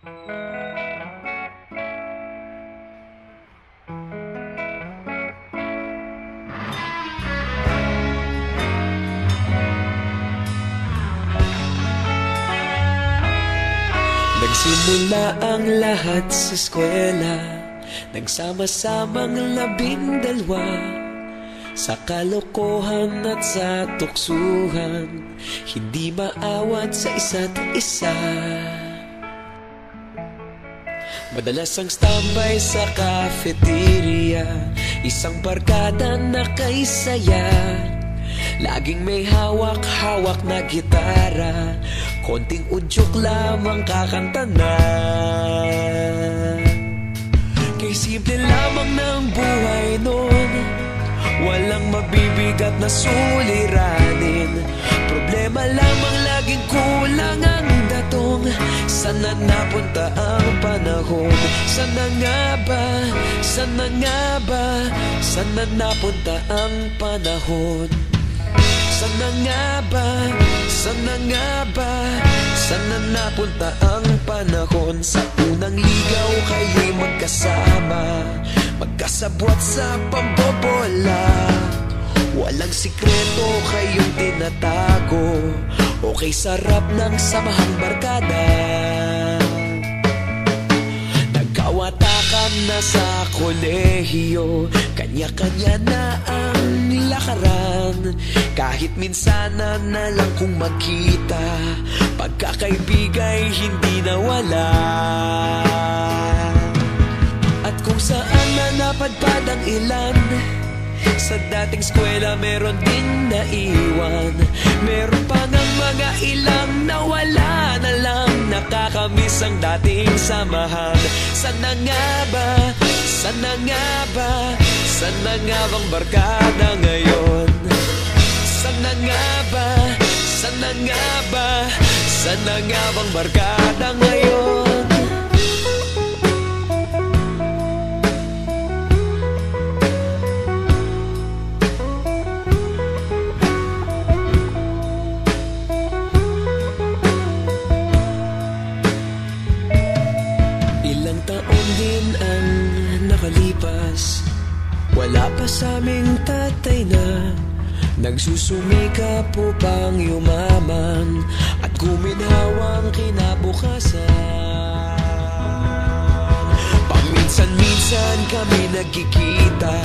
Nagsimula ang lahat sa eskwela, nagsama-samang 12 sa kalokohan at sa tuksuhan, hindi maawat sa isa't isa. Madalas ang standby sa cafeteria, isang barkada na kay saya. Laging may hawak-hawak na gitara, konting udyok lamang kakanta na. Kay simple lamang ng buhay nun, walang mabibigat na suliranin. Problema lamang laging kulang ang datong. Sana napunta ang panahon? Sana nga ba? Sana nga ba? Sana napunta ang panahon? Sana nga ba? Sana nga ba? Sana napunta ang panahon? Sa unang ligaw kayo'y magkasama, magkasabwat sa pambobola. Walang sikreto kayong tinatago, okay sarap ng samahang barkada. Nagkawatakan na sa kolehiyo, kanya-kanya na ang lakaran. Kahit minsan na lang kung magkita, pagkakaibigay hindi nawala. At kung saan na napadpad ang ilan, sa dating eskwela meron din naiwan. Meron pa ng mga ilang nawala na lang, nakakamiss ang dating samahan. Sana nga ba? Sana nga ba? Sana nga bang barkada ngayon? Sana nga ba? Sana nga ba? Sana nga bang barkada ngayon? Ilang taon din ang nakalipas, wala pa sa aming tatay na nagsusumikap upang yumaman at guminhawang kinabukasan. Paminsan-minsan kami nagkikita,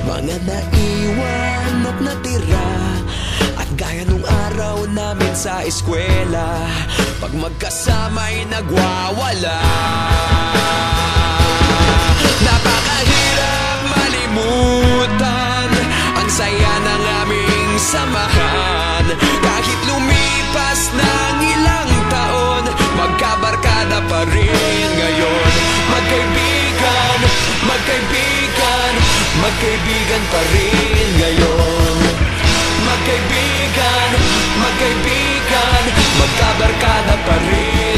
mga naiwan at natira. At gaya nung araw namin sa eskwela, pag magkasama'y nagwawala. Napakahirap malimutan ang saya ng aming samahan. Kahit lumipas ng ilang taon, magkabarkada pa rin ngayon. Magkaibigan, magkaibigan, magkaibigan pa rin ngayon. Magkaibigan, magkaibigan, magkabarkada pa rin